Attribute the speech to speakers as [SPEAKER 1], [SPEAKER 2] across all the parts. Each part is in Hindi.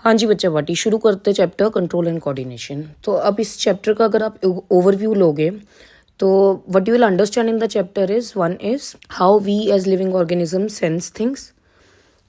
[SPEAKER 1] हाँ जी बच्चा बाटी, शुरू करते चैप्टर कंट्रोल एंड कोऑर्डिनेशन। तो अब इस चैप्टर का अगर आप ओवरव्यू लोगे तो what you will understand in the chapter is, one is how we as living organism sense things,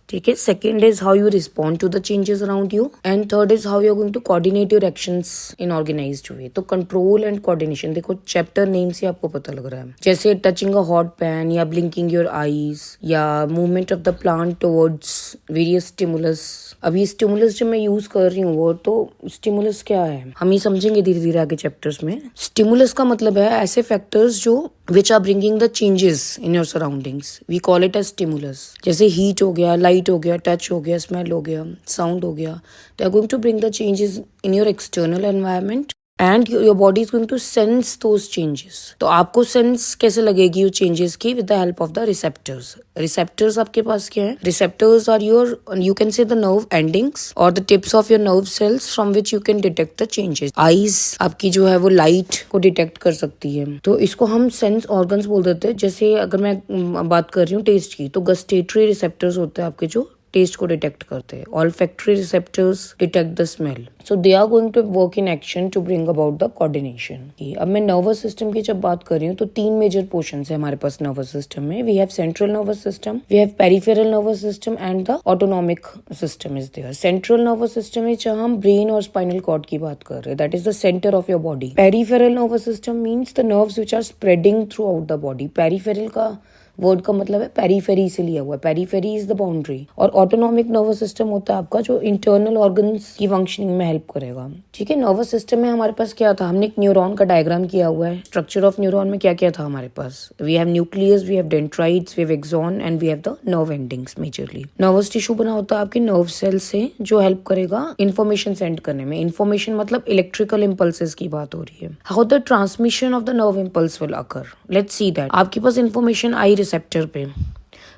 [SPEAKER 1] ठीक है। Second is how you respond to the changes around you, and third is how you are going to coordinate your actions in organized way. तो कंट्रोल एंड कोऑर्डिनेशन, देखो चैप्टर नेम से आपको पता लग रहा है, जैसे टचिंग अ हॉट पैन या ब्लिंकिंग योर आईज या movement of the plant towards various stimulus. अभी स्टिमुलस जब मैं यूज कर रही हूँ वो, तो स्टिमुलस क्या है हम ही समझेंगे धीरे धीरे आगे चैप्टर्स में। स्टिमुलस का मतलब है ऐसे फैक्टर्स जो which are bringing the changes in your surroundings, we call it as stimulus. जैसे हीट हो गया, लाइट हो गया, टच हो गया, स्मेल हो गया, साउंड हो गया। They are going to bring the changes in your external environment and your body is going to sense those changes. तो आपको सेंस कैसे लगेगी वो चेंजेस की? With the help of the receptors. Receptors आपके पास क्या है? Receptors are your, you can say the nerve endings और the tips of your nerve cells from which you can detect the changes. Eyes आपकी जो है वो लाइट को डिटेक्ट कर सकती है, तो इसको हम सेंस ऑर्गन्स बोल देते हैं। जैसे अगर मैं बात कर रही हूँ टेस्ट की, तो गस्टेटरी रिसेप्टर्स होते हैं आपके जो टेस्ट को डिटेक्ट करते हैं। Olfactory receptors detect the smell, so they are going to work in action to bring about the coordination. अब मैं नर्वस सिस्टम की जब बात कर रही हूँ तो तीन मेजर पोर्शन है हमारे पास नर्वस सिस्टम में। We have central nervous system, we have peripheral nervous system and the autonomic system is there. Central nervous system में जहाँ हम ब्रेन और स्पाइनल कॉर्ड की बात कर रहे हैं, that is the centre of your body. Peripheral nervous system means the nerves which are spreading throughout the body. Peripheral का वर्ड का मतलब है पेरीफेरी से लिया हुआ है, पेरीफेरी इज द बाउंड्री। और ऑटोनॉमिक नर्वस सिस्टम होता है आपका जो इंटरनल ऑर्गन्स की फंक्शनिंग में हेल्प करेगा, ठीक है। नर्वस सिस्टम में हमारे पास क्या था, हमने एक न्यूरॉन का डायग्राम किया हुआ है। स्ट्रक्चर ऑफ न्यूरॉन में क्या क्या था हमारे पास? We have nucleus, we have dendrites, we have axon and we have the nerve endings majorly. Nervous tissue बना होता है आपके नर्व सेल से, जो हेल्प करेगा इन्फॉर्मेशन सेंड करने में। इन्फॉर्मेशन मतलब इलेक्ट्रिकल इम्पल्सेस की बात हो रही है। How the transmission of the nerve impulse will occur, let's see that. आपके पास इन्फॉर्मेशन आई रिसेप्टर पे,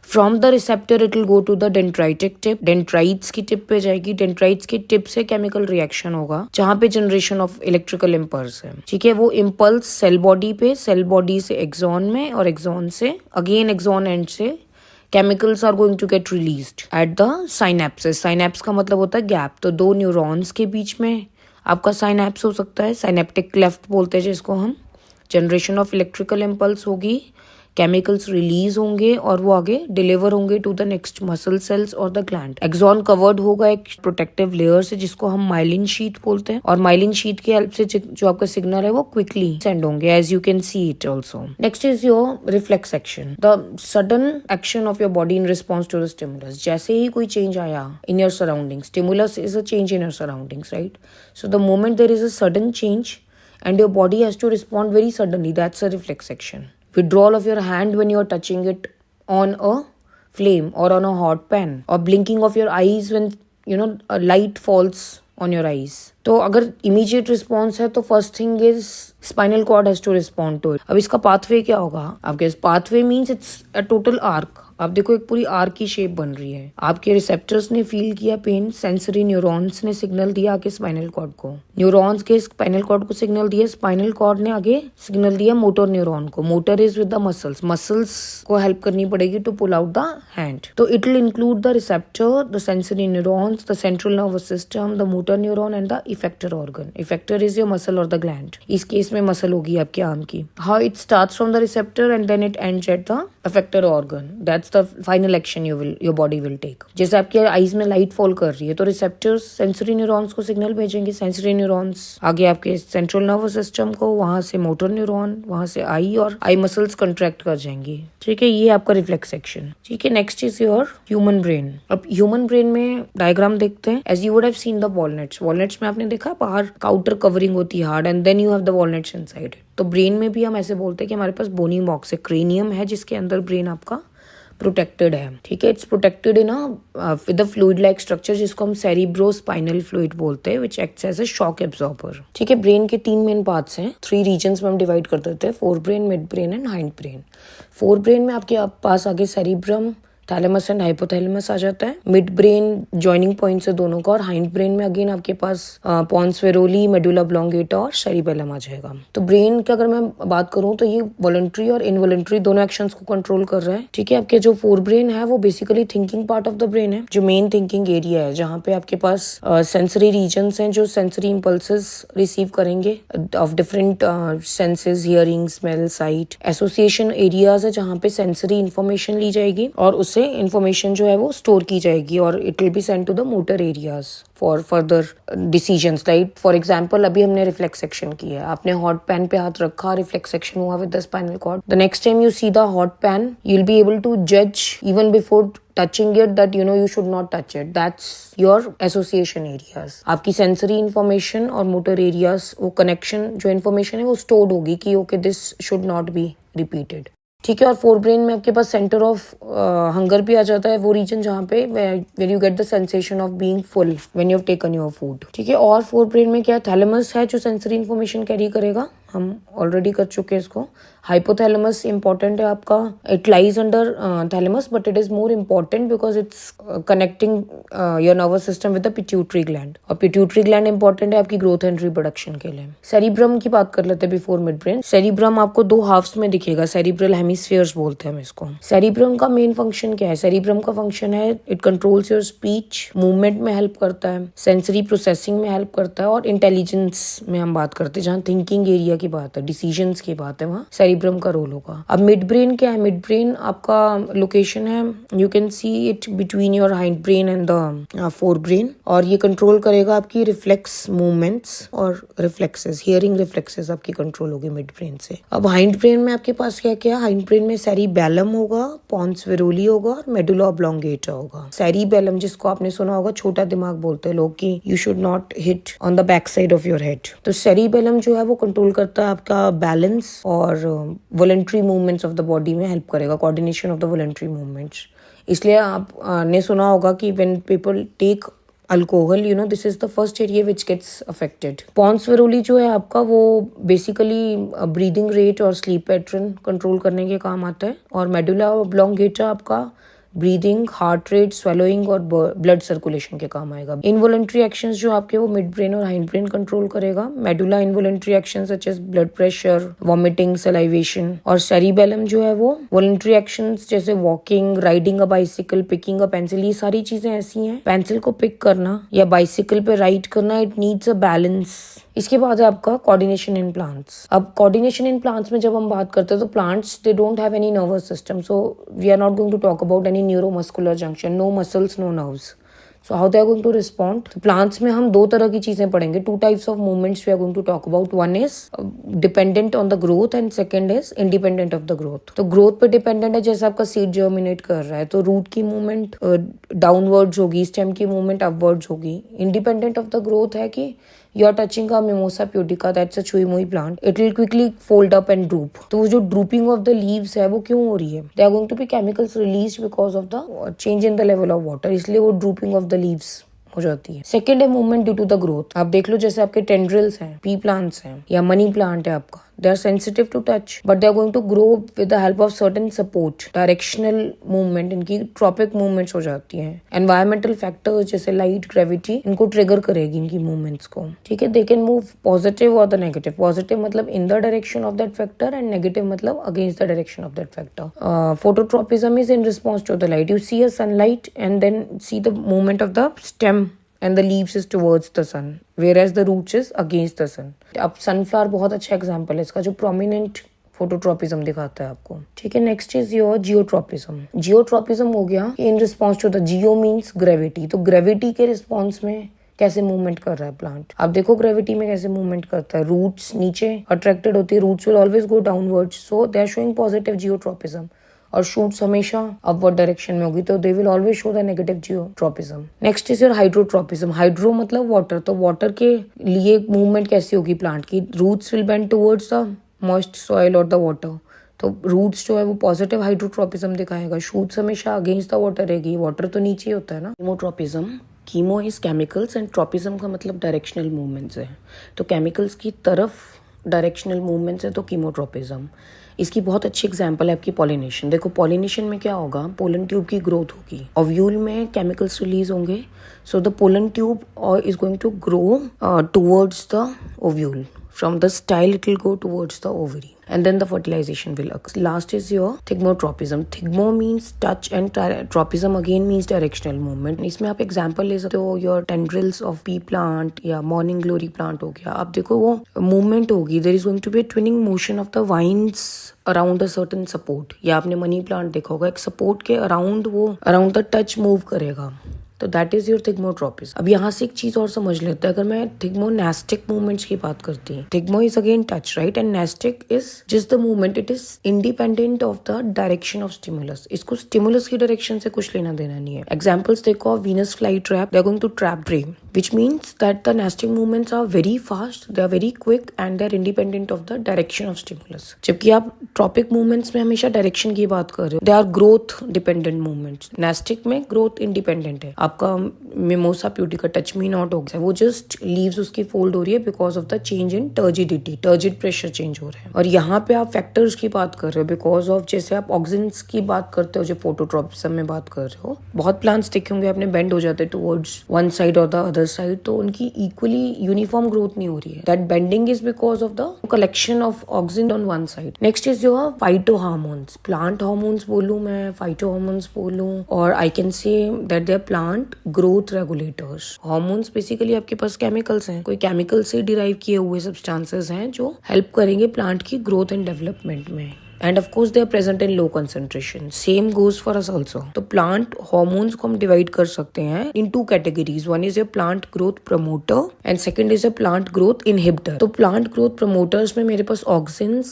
[SPEAKER 1] from the receptor it will go to the dendritic tip, dendrites की टिप पे जाएगी। डेंड्राइट्स की टिप से केमिकल रिएक्शन होगा जहां पे जनरेशन ऑफ इलेक्ट्रिकल इम्पल्स है, ठीक है। वो इम्पल्स सेल बॉडी पे, सेल बॉडी से एक्सॉन में, और एक्सॉन से अगेन एक्सॉन एंड से chemicals are going to get released at the synapsis. Synapse का मतलब होता है गैप, तो दो न्यूरॉन्स के बीच में आपका साइनेप्स हो सकता है, साइनेप्टिक क्लेफ्ट बोलते हैं जिसको हम। जनरेशन ऑफ इलेक्ट्रिकल इम्पल्स होगी, केमिकल्स रिलीज होंगे और वो आगे डिलीवर होंगे to the next muscle cells और द ग्लैंड। एक्सॉन कवर्ड होगा एक प्रोटेक्टिव लेयर से जिसको हम माइलिन शीट बोलते हैं, और माइलिन शीट की हेल्प से जो आपका सिग्नल है वो क्विकली सेंड होंगे, as you can see it also. Next is your reflex action, the sudden action of your body in response to the stimulus. जैसे ही कोई चेंज आया in your surrounding, stimulus is a change in your surroundings, right? So the moment there is a sudden change and your body has to respond very suddenly, that's a reflex action. Withdrawal of your hand when you are touching it on a flame or on a hot pan, or blinking of your eyes when a light falls on your eyes. तो अगर immediate response है तो first thing is spinal cord has to respond to it. अब इसका pathway क्या होगा आपके? pathway means it's a total arc. आप देखो एक पूरी आर्क की शेप बन रही है। आपके रिसेप्टर्स ने फील किया पेन, सेंसरी न्यूरॉन्स ने सिग्नल दिया आगे स्पाइनल कॉर्ड को, न्यूरॉन्स के स्पाइनल कॉर्ड को सिग्नल दिया, स्पाइनल कॉर्ड ने आगे सिग्नल दिया मोटर न्यूरॉन को। Motor is with the muscles, muscles को हेल्प करनी पड़ेगी to pull out the hand. तो it will include the receptor, the sensory neurons, the central nervous system, the motor neuron and the effector organ. Effector is your muscle और द ग्लैंड, इस केस में मसल होगी आपके आर्म की। How it starts from the receptor and then it ends at the effector organ, that's the final action your body will take. जैसे आपके आईज में लाइट फॉल कर रही है तो रिसेप्टर्स सेंसरी न्यूरॉन्स को सिग्नल भेजेंगे, सेंसरी न्यूरॉन्स आगे आपके सेंट्रल नर्वस सिस्टम को, वहां से मोटर न्यूरॉन, वहां से आई, और आई मसल्स कंट्रैक्ट कर जाएंगी, ठीक है। ये आपका रिफ्लेक्स एक्शन, ठीक है। Next is your human brain. अब ह्यूमन ब्रेन में डायग्राम देखते हैं। As you would have seen the walnuts, walnuts में आपने देखा बाहर आउटर कवरिंग होती है hard, and then you have the walnuts inside. तो ब्रेन में भी हम ऐसे बोलते हैं कि हमारे पास बोनी बॉक्स है, क्रेनियम है जिसके अंदर ब्रेन आपका प्रोटेक्टेड है, ठीक है। It's protected in with a fluid like structure जिसको हम सेरिब्रोस्पाइनल फ्लूइड बोलते हैं, which acts as a shock absorber, ठीक है। ब्रेन के तीन मेन पार्ट्स हैं, 3 रीजन्स में हम डिवाइड कर देते हैं, fore brain, mid brain and hind brain. Fore brain में आपके पास आगे सेरिब्रम, थैलेमस एंड हाइपोथैलेमस आ जाता है। मिड ब्रेन जॉइनिंग पॉइंट है दोनों का, और हाइंड ब्रेन में अगेन आपके पास पॉन्स वेरोली, मेडुला ऑब्लोंगेटा और सेरिबेलम आ जाएगा। तो ब्रेन की अगर मैं बात करूं तो ये वॉलंटरी और इनवॉलंटरी दोनों एक्शंस को कंट्रोल कर रहा है। ठीक है, आपके जो फोर ब्रेन है वो basically thinking part of the brain है, जो मेन थिंकिंग एरिया है, जहाँ पे आपके पास सेंसरी रीजन्स हैं जो सेंसरी इंपल्सेस रिसीव करेंगे of different senses, hearing, smell, site. Association areas है जहाँ पे सेंसरी इंफॉर्मेशन ली जाएगी और उससे इंफॉर्मेशन जो है वो स्टोर की जाएगी और it will be send to the motor areas for further decisions. Like for example अभी हमने रिफ्लेक्स सेक्शन की है, आपने हॉट पैन पे हाथ रखा, रिफ्लेक्स सेक्शन हुआ with the spinal cord. The next time you see the hot pan you will be able to जज even before touching it that you should not touch it. That's your association areas. आपकी sensory information और motor areas वो connection जो information है वो stored होगी कि okay this should not be repeated. ठीक है, और फोर ब्रेन में आपके पास सेंटर ऑफ हंगर भी आ जाता है, वो रीजन जहाँ पे where you get the sensation of being full when you have taken your food. ठीक है, और फोर ब्रेन में क्या थैलेमस है जो सेंसरी इन्फॉर्मेशन कैरी करेगा, हम ऑलरेडी कर चुके हैं इसको। हाइपोथैलेमस इंपॉर्टेंट है आपका, it lies under thalamus but it is more important because it's connecting your nervous system with the pituitary gland, और पिट्यूटरी ग्लैंड इंपॉर्टेंट है आपकी ग्रोथ एंड रिप्रोडक्शन के लिए। सेरिब्रम की बात कर लेते हैं बिफोर मिड ब्रेन। सेरिब्रम आपको दो हाफ्स में दिखेगा, सेरिब्रल हेमिस्फीयर्स बोलते हैं हम इसको। सेरिब्रम का मेन फंक्शन क्या है? सेरिब्रम का फंक्शन है it controls your speech, movement में हेल्प करता है, सेंसरी प्रोसेसिंग में हेल्प करता है, और इंटेलिजेंस में हम बात करते हैं जहाँ थिंकिंग एरिया की बात है, डिसीजंस की बात है, वहाँ सेरिब्रम का रोल होगा। अब मिड ब्रेन क्या है? मिड ब्रेन आपका लोकेशन है, you can see it between your hind brain and the fore brain, और ये कंट्रोल करेगा आपकी रिफ्लेक्स मूवमेंट्स और रिफ्लेक्सेस, हियरिंग रिफ्लेक्सेस आपकी कंट्रोल होगी मिड ब्रेन से। अब हाइंड ब्रेन में आपके पास क्या क्या? हाइंड ब्रेन में सेरिबेलम होगा, पॉन्स वेरोली होगा और मेडुला ऑब्लोंगेटा होगा। सेरिबेलम जिसको आपने सुना होगा छोटा दिमाग बोलते हैं लोग कि you should not hit on the back side of your head. तो सेरिबेलम जो है वो कंट्रोल करता है आपका बैलेंस और voluntary movements of the body में हेल्प करेगा, coordination of the voluntary movements. इसलिए आपने सुना होगा कि when people take alcohol this is the first area which gets affected. Pons varolii जो है आपका वो बेसिकली ब्रीदिंग रेट और स्लीप पैटर्न कंट्रोल करने के काम आता है, और मेडुला ऑब्लोंगेटा आपका ब्रीदिंग, हार्ट रेट, स्वेलोइंग और ब्लड सर्कुलेशन के काम आएगा। इनवॉलंटरी एक्शंस जो आपके वो मिड ब्रेन और हाइंड ब्रेन कंट्रोल करेगा। Medulla involuntary actions such as blood pressure, vomiting, salivation, और सेरिबेलम जो है वो वॉलंटरी एक्शंस जैसे walking, riding a bicycle, picking a pencil, ये सारी चीजें ऐसी हैं। पेंसिल को पिक करना या बाइसिकल पे राइड करना, इट नीड्स अ बैलेंस। इसके बाद है आपका कोऑर्डिनेशन इन प्लांट्स। अब कोऑर्डिनेशन इन प्लांट्स में जब हम बात करते हैं तो plants they don't have any nervous system, so we are not going to talk about any neuromuscular junction, no muscles, no nerves. So how they are going to respond? तो plants में हम दो तरह की चीजें पढ़ेंगे, two types of movements we are going to talk about. One is dependent on the growth and second is independent of the growth. तो growth पे dependent है, जैसे आपका seed germinate कर रहा है तो root की movement downwards होगी, stem की movement upwards होगी। Independent of the growth है कि you are touching a mimosa pudica, that's a chui mui plant, it will quickly fold up and droop। तो वो जो drooping of the leaves है वो क्यों हो रही है? They are going to be chemicals released because of the change in the level of water, इसलिए वो drooping of the leaves हो जाती है। सेकेंड है movement due to the growth. आप देख लो जैसे आपके टेंड्रिल्स हैं, पी प्लांट्स हैं या मनी प्लांट है आपका, they are sensitive to touch but they are going to grow with the help of certain support, directional movement, इनकी ट्रॉपिक मूवमेंट्स हो जाती हैं। एनवायरमेंटल फैक्टर्स जैसे लाइट, ग्रेविटी इनको ट्रिगर करेगी इनकी मूवमेंट्स को। ठीक है, दे कैन मूव पॉजिटिव और द नेगेटिव। पॉजिटिव मतलब in the direction of that factor and negative मतलब against the direction of that factor. Phototropism is in response to the light. You see a sunlight and then see the movement of the stem and the leaves is towards the sun, whereas the roots is against the sun. अब sunflower बहुत अच्छा एग्जाम्पल है इसका, जो prominent फोटोट्रोपिज्म दिखाता है आपको। ठीक है, next is your geotropism. Geotropism हो गया in response to the, geo means gravity, तो ग्रेविटी के रिस्पॉन्स में कैसे मूवमेंट कर रहा है प्लांट। आप देखो ग्रेविटी में कैसे मूवमेंट करता है, रूट्स नीचे अट्रैक्टेड होती है, roots will always go downwards, so they are showing positive geotropism, और शूट्स हमेशा अपवर्ड डायरेक्शन में होगी तो they will always show the negative geotropism. Next is your hydrotropism. Hydro मतलब वाटर, तो वाटर के लिए मूवमेंट कैसी होगी प्लांट की, roots will bend towards the moist soil और द वाटर, तो रूट्स जो है वो पॉजिटिव हाइड्रोट्रोपिज्म दिखाएगा। शूट्स हमेशा अगेंस्ट द वाटर रहेगी, वाटर तो नीचे होता है ना। Chemotropism, chemo is chemicals and tropism का मतलब डायरेक्शनल मूवमेंट्स है, तो केमिकल्स की तरफ डायरेक्शनल मूवमेंट्स है तो कीमोट्रोपिज्म। इसकी बहुत अच्छी एग्जांपल है आपकी पॉलिनेशन। देखो पॉलिनेशन में क्या होगा, पोलन ट्यूब की ग्रोथ होगी, ओव्यूल में केमिकल्स रिलीज होंगे, so the pollen tube is going to grow towards the ovule. From the style it will go towards the ovary and then the fertilization will occur. Last is your thigmotropism. Thigmo means touch and tropism again means directional movement. इसमें आप एग्जांपल ले सकते हो your tendrils of pea plant या morning glory plant हो गया. आप देखो वो movement होगी, there is going to be a twinning motion of the vines around a certain support. या आपने मनी प्लांट देखा होगा, एक सपोर्ट के अराउंड वो अराउंड द टच मूव करेगा, तो दैट इज योर थिग्मोट्रोपिस. अब यहाँ से एक चीज और समझ लेते हैं, अगर मैं थिग्मोनेस्टिक मूवमेंट्स की बात करती हूँ, thigmo is again touch right and nastic is just the movement, it is independent of the direction of stimulus. इसको स्टिमुलस की डायरेक्शन से कुछ लेना देना नहीं है. एग्जाम्पल्स देखो, Venus fly trap, they are going to trap prey, which means that the nesting movements are very fast, they are very quick and they are independent of the direction of stimulus. जबकि आप ट्रॉपिक मूवमेंट्स में हमेशा डायरेक्शन की बात कर रहे हो, they are growth dependent movements. Nastic में ग्रोथ इंडिपेंडेंट है. आपका मिमोसा प्यूटिका टच मी नॉट हो गया, वो जस्ट लीव्स उसकी फोल्ड हो रही है because of the change in turgidity, turgid pressure change हो रहा है. और यहाँ पे आप फैक्टर्स की बात कर रहे हो बिकॉज ऑफ, जैसे आप ऑक्सिन्स की बात करते हो जो फोटोट्रोपिज्म में बात कर रहे हो, बहुत प्लांट्स देखे होंगे आपने बेंड हो जाते टुवर्ड्स वन साइड और द अदर साइड, तो उनकी इक्वली यूनिफॉर्म ग्रोथ नहीं हो रही है. That bending is because of the collection of auxin on one side. Next is your phyto hormones. Plant hormones बोलूं मैं, फाइटो हार्मोन्स बोलूं, और I can say that they are plant growth regulators. Hormones basically आपके पास केमिकल्स हैं, कोई केमिकल से डिराइव किए हुए सब्सटेंसेस हैं जो हेल्प करेंगे प्लांट की ग्रोथ एंड डेवलपमेंट में. And of course they are present in low concentration. Same goes for us also. तो plant hormones को हम divide कर सकते हैं in two categories. One is a plant growth promoter and second is a plant growth inhibitor. तो plant growth promoters में मेरे पास auxins,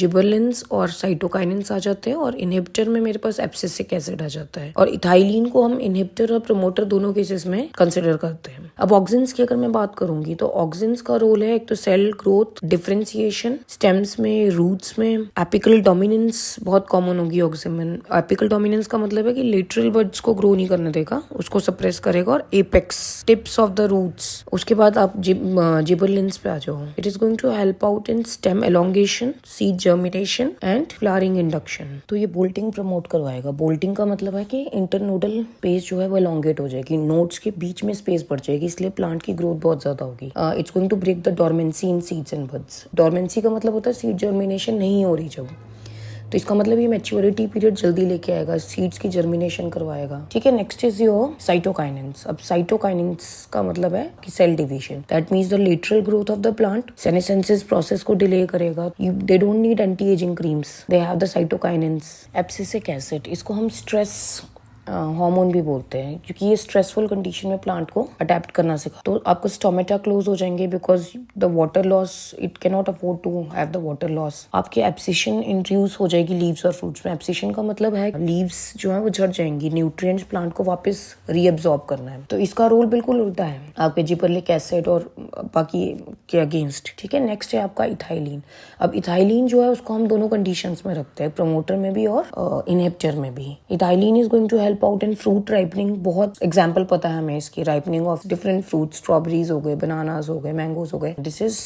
[SPEAKER 1] gibberellins और cytokinins आ जाते हैं, और inhibitor में मेरे पास abscisic acid आ जाता है. और इथाइलिन को हम inhibitor और promoter दोनों केसेस में कंसिडर करते हैं. अब auxins की अगर मैं बात करूंगी तो auxins का रोल है एक तो सेल ग्रोथ, डिफरेंशिएशन, स्टेम्स में, रूट्स में. एपिकल डोमिनेंस बहुत कॉमन होगी ऑक्सिन में. एपिकल डोमिनेंस का मतलब है कि लेटरल बड्स को ग्रो नहीं करने देगा, उसको सप्रेस करेगा, और apex, tips of the roots. उसके बाद आप जिबरलिन्स पे आ जाओ. It is going to help out in stem elongation, seed germination and flowering induction. तो ये बोल्टिंग प्रमोट करवाएगा. बोल्टिंग का मतलब है कि इंटरनोडल स्पेस जो है वो एलोंगेट हो जाएगी, नोड्स के बीच में स्पेस बढ़ जाएगी, इसलिए प्लांट की ग्रोथ बहुत ज्यादा होगी. It's going to break the dormancy in seeds and buds. Dormancy का मतलब होता है सीड जर्मिनेशन नहीं हो रही जब, तो इसका मतलब ये मैच्योरिटी पीरियड जल्दी लेके आएगा, सीड्स की जर्मिनेशन करवाएगा. ठीक है. Next is your cytokinins. अब साइटोकाइनेंस का मतलब है कि cell division. That means the lateral growth of the plant. Senescence process को डिले करेगा. They don't need anti aging creams, they have the cytokinins. Abscisic acid, इसको हम स्ट्रेस हार्मोन भी बोलते हैं, क्योंकि ये स्ट्रेसफुल कंडीशन में प्लांट को अडेप्ट करना सिखा. तो आपका स्टोमेटा क्लोज हो जाएंगे because the water loss, it can not afford to have the water loss. आपकी एब्सिशन इंड्यूस हो जाएगी लीव्स और फ्रूट्स में. एब्सिशन का मतलब है लीव्स जो है वो झड़ जाएंगी, न्यूट्रिएंट्स प्लांट को वापस रीअब्सॉर्ब करना है. तो इसका रोल बिल्कुल उल्टा है आपके जिबरलिक एसिड और बाकी के अगेंस्ट. ठीक है. नेक्स्ट है आपका इथाइलिन. अब इथाइलिन जो है उसको हम दोनों कंडीशंस में रखते हैं, प्रमोटर में भी और इनहिबिटर में भी. Ethylene is going to help out in fruit ripening. बहुत एग्जांपल पता है हमें इसकी, ripening of different fruit, strawberries हो गए, बनानास हो गए, मैंगोज हो गए. This is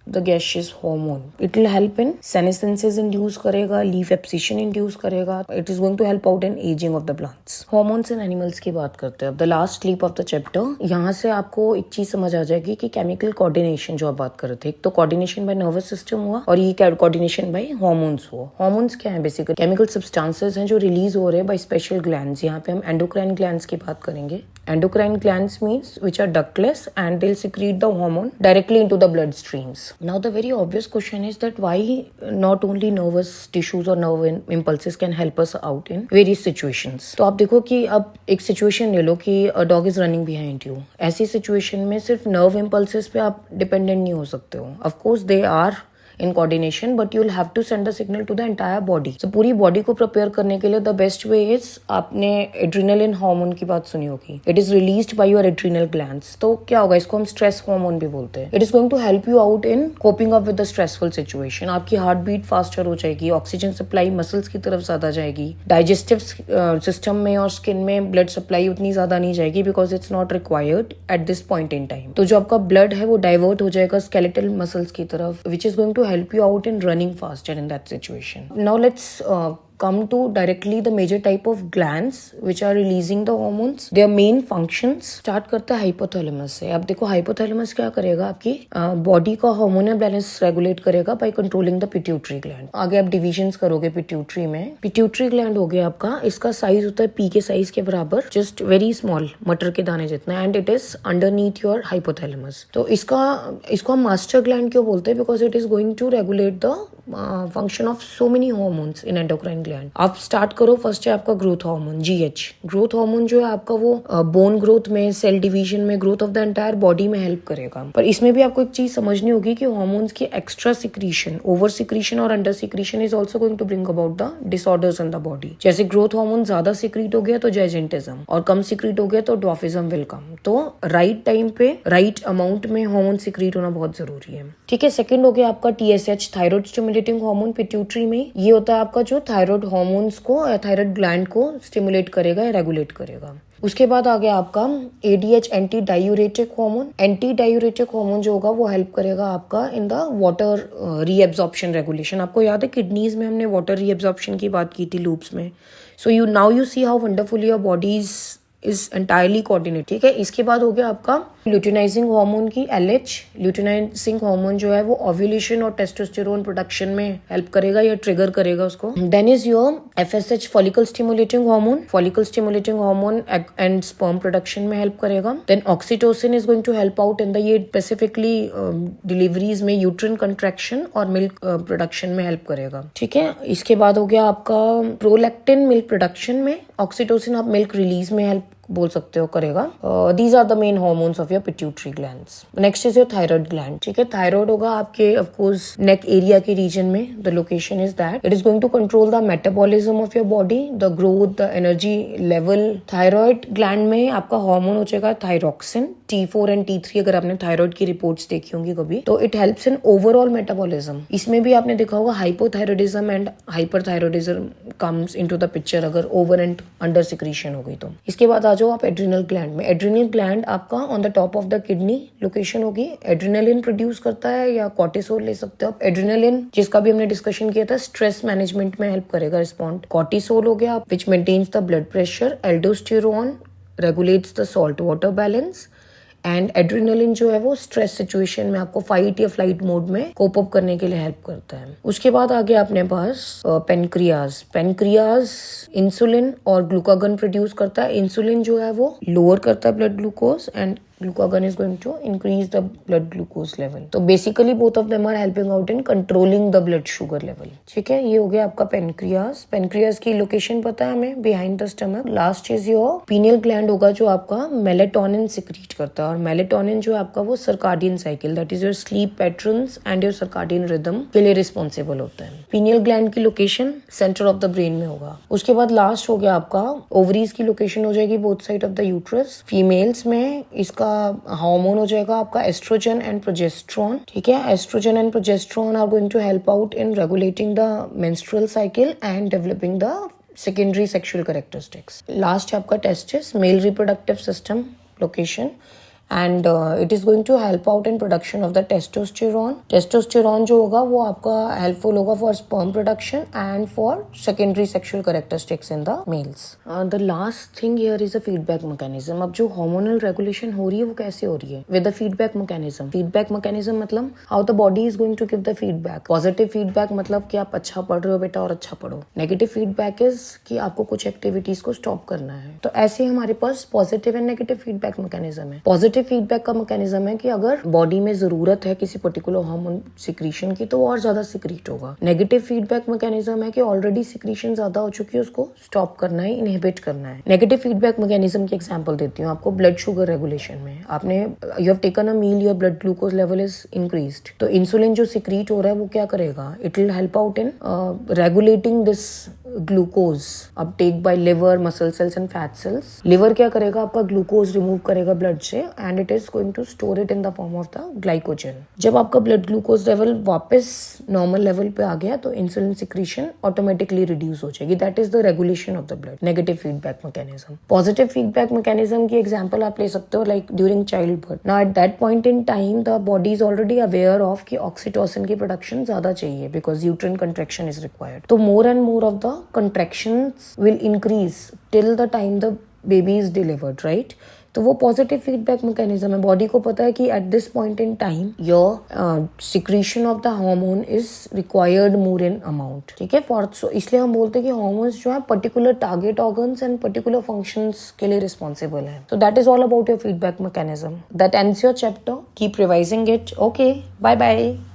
[SPEAKER 1] the gaseous hormone. It will help in senescences induce करेगा, leaf abscission induce करेगा. It is going to help out in aging of the plants. Hormones in animals की बात करते हैं. अब the last sleep of the chapter, यहाँ से आपको एक चीज समझ आ जाएगी कि chemical coordination जो आप बात कर रहे थे, एक तो coordination by nervous system हुआ और ये coordination by hormones हुआ. Hormones क्या है? बेसिकली chemical substances हैं जो रिलीज हो रहे हैं by special glands. यहाँ पे हम endocrine glands की बात करेंगे. Endocrine glands means which are ductless and they'll secrete the hormone directly into the blood streams. Now the very obvious question is that why not only nervous tissues or nerve impulses can help us out in various situations. तो आप देखो कि अब एक सिचुएशन ले लो कि a dog is running behind you. ऐसी सिचुएशन में सिर्फ nerve impulses पे आप डिपेंडेंट नहीं हो सकते हो. Of course they are in coordination, but you'll have to send the signal to the entire body. So पूरी बॉडी को प्रिपेयर करने के लिए the best way is, आपने एड्रिनलिन हार्मोन की बात सुनी होगी. It is released by your adrenal glands. तो क्या होगा, इसको हम स्ट्रेस हार्मोन भी बोलते हैं. It is going to help you out in coping up with the stressful situation. आपकी हार्ट बीट फास्टर हो जाएगी, ऑक्सीजन सप्लाई मसल्स की तरफ ज्यादा जाएगी, डाइजेस्टिव सिस्टम में और स्किन में ब्लड सप्लाई उतनी ज्यादा नहीं जाएगी because it's not required at this point in time. तो जो आपका ब्लड है वो डाइवर्ट हो जाएगा स्केलेटल मसल्स की तरफ, which is going to to help you out in running faster in that situation. Now let's come to directly the major type of glands which are releasing the hormones. Their main functions start करता है हाइपोथैलेमस से. अब देखो हाइपोथैलेमस क्या करेगा, आपकी बॉडी का हार्मोनल बैलेंस रेगुलेट करेगा by controlling the pituitary gland. आगे आप डिविजन्स करोगे पिट्यूटरी में. पिट्यूटरी ग्लैंड हो गया आपका, इसका साइज होता है पी के साइज के बराबर, जस्ट वेरी स्मॉल, मटर के दाने जितना, and it is underneath your hypothalamus. तो इसको हम मास्टर ग्लैंड क्यों बोलते हैं? Because it is going to regulate the function of so many hormones in endocrine gland. आप स्टार्ट करो, फर्स्ट है आपका growth hormone GH. Growth hormone जो है आपका वो बोन ग्रोथ में, सेल डिवीजन में, growth of the entire body में हेल्प करेगा. पर इसमें भी आपको एक चीज समझनी होगी कि हार्मोन्स की एक्स्ट्रा सिक्रीशन, ओवर सिक्रीशन और under secretion is also going to bring about the disorders in the body. जैसे ग्रोथ हार्मोन ज्यादा सिक्रीट हो गया तो जाइजेंटिज्म, और कम सिक्रीट हो गया तो ड्वार्फिज्म विल कम. तो राइट टाइम पे राइट अमाउंट में हार्मोन सिक्रीट होना बहुत जरूरी है. ठीक है. सेकंड हो गया आपका TSH, thyroid stimulating hormone pituitary में. ये होता है आपका जो थायराइड हार्मोन्स को या थायराइड ग्लैंड को स्टिमुलेट करेगा या रेगुलेट करेगा. उसके बाद आ गया आपका ADH, anti diuretic hormone. Anti diuretic hormone जो होगा वो हेल्प करेगा आपका in the water reabsorption regulation. आपको याद है किडनीज में हमने वाटर रीएब्जॉर्प्शन की बात की थी लूप्स में. So you see how wonderfully your bodies is entirely coordinate. ठीक है. इसके बाद हो गया आपका ल्यूटिनाइजिंग हार्मोन की एलएच. ल्यूटिनाइजिंग हार्मोन जो है वो ओव्यूलेशन और टेस्टोस्टेरोन प्रोडक्शन में हेल्प करेगा या ट्रिगर करेगा उसको. Then is your FSH, follicle stimulating hormone. Follicle stimulating hormone and sperm production में हेल्प करेगा. Then oxytocin is going to help out in the, ये स्पेसिफिकली डिलीवरीज में यूट्रिन कंट्रैक्शन और मिल्क प्रोडक्शन में हेल्प करेगा. ठीक है. इसके बाद हो गया आपका प्रोलैक्टिन मिल्क प्रोडक्शन में. ऑक्सीटोसिन आप मिल्क रिलीज में हेल्प बोल सकते हो करेगा. These are the main hormones of your pituitary glands. Next is your thyroid gland. ठीक है. थायराइड होगा आपके ऑफ कोर्स नेक एरिया के रीजन में. The location is that it is going to control the metabolism of your body, the growth, the energy level. Thyroid gland में आपका हार्मोन हो जाएगा थायरॉक्सिन, T4 एंड T3. अगर आपने थायराइड की रिपोर्ट्स देखी होंगी कभी, तो it helps in overall metabolism. इसमें भी आपने देखा होगा hypothyroidism and hyperthyroidism comes into the picture अगर ओवर एंड अंडर सिक्रीशन हो गई तो. इसके बाद आ जाओ आप एड्रिनल ग्लैंड में. एड्रिनल ग्लैंड आपका on the top of the kidney location होगी. एड्रिनलिन प्रोड्यूस करता है या कॉर्टिसोल ले सकते हो आप. एड्रिनलिन जिसका भी हमने डिस्कशन किया था, स्ट्रेस मैनेजमेंट में हेल्प करेगा रिस्पॉन्ड. कॉर्टिसोल हो गया which maintains the blood pressure. Aldosterone regulates the salt water balance. And adrenaline जो है वो स्ट्रेस सिचुएशन में आपको फाइट या फ्लाइट मोड में कोप अप करने के लिए हेल्प करता है. उसके बाद आ गया अपने पास पेनक्रियाज. पेनक्रियाज इंसुलिन और ग्लूकागन प्रोड्यूस करता है. इंसुलिन जो है वो लोअर करता है blood glucose and glucagon is going to increase the blood glucose level. तो basically both of them are helping out in controlling the blood sugar level. ठीक है. ये हो गया आपका पेनक्रियाज. पेनक्रियाज की लोकेशन पता है हमें, behind the stomach. Last is your pineal gland होगा जो आपका मेलेटोनिन सिक्रीट करता है. और मेलेटोनिन जो है आपका वो circadian cycle, that is your sleep patterns and your circadian rhythm के लिए रिस्पॉन्सिबल होता है. पीनियल ग्लैंड की location centre of the brain में होगा. उसके बाद लास्ट हो गया आपका ओवरीज की लोकेशन हो जाएगी both side of the uterus. Females में इसका हार्मोन हो जाएगा आपका एस्ट्रोजन एंड प्रोजेस्ट्रॉन. ठीक है. Oestrogen and progesterone are going to help out in regulating the menstrual cycle and developing the secondary sexual characteristics. Last है आपका testis, male reproductive system location, and it is going to help out in production of the testosterone. Testosterone जो होगा वो आपका हेल्पफुल होगा for sperm production and for secondary sexual characteristics in the males. The last thing here is a feedback mechanism. अब जो हार्मोनल रेगुलेशन हो रही है वो कैसे हो रही है? With the feedback mechanism. Feedback mechanism मतलब how the body is going to give the feedback. Positive feedback मतलब कि आप अच्छा पढ़ रहे हो बेटा और अच्छा पढ़ो. नेगेटिव फीडबैक इज कि आपको कुछ एक्टिविटीज को स्टॉप करना है. तो ऐसे हमारे पास positive and negative feedback mechanism है. पॉजिटिव फीडबैक का मैकेनिज्म है कि अगर बॉडी में जरूरत है किसी पर्टिकुलर हार्मोन सिक्रीशन की तो और ज्यादा सिक्रीट होगा. नेगेटिव फीडबैक मैकेनिज्म है कि ऑलरेडी सिक्रीशन ज्यादा हो चुकी है, उसको स्टॉप करना है, इनहिबिट करना है. नेगेटिव फीडबैक मैकेनिज्म की एग्जांपल देती हूँ आपको. ब्लड शुगर रेगुलेशन में आपने you have taken a meal, your blood glucose level is increased. तो इंसुलिन जो सिक्रीट हो रहा है वो क्या करेगा? It will help out in regulating this glucose uptake by liver, muscle cells and fat cells. Liver क्या करेगा, आपका ग्लूकोज रिमूव करेगा ब्लड से and it is going to store it in the form of the glycogen. जब आपका ब्लड ग्लूकोज लेवल वापस नॉर्मल लेवल पे आ गया तो इंसुलिन सिक्रीशन ऑटोमेटिकली रिड्यूस हो जाएगी. That is the regulation of the blood. Negative feedback mechanism. Positive feedback mechanism की एग्जांपल आप ले सकते हो like during child birth. Now at that point in time the body is already aware of कि ऑक्सीटोसिन की प्रोडक्शन ज्यादा चाहिए because uterine contraction is required. तो more and more of the contractions will increase till the time the baby is delivered, right. तो वो पॉजिटिव फीडबैक मैकेनिज्म है. बॉडी को पता है कि at this point in time your secretion of the hormone is required more in amount. ठीक है. फॉर सो इसलिए हम बोलते हैं कि हार्मोन्स जो है particular target organs and particular functions के लिए रिस्पॉन्सिबल है. So that is all about your feedback mechanism. That ends your chapter. Keep revising it. Okay, bye bye.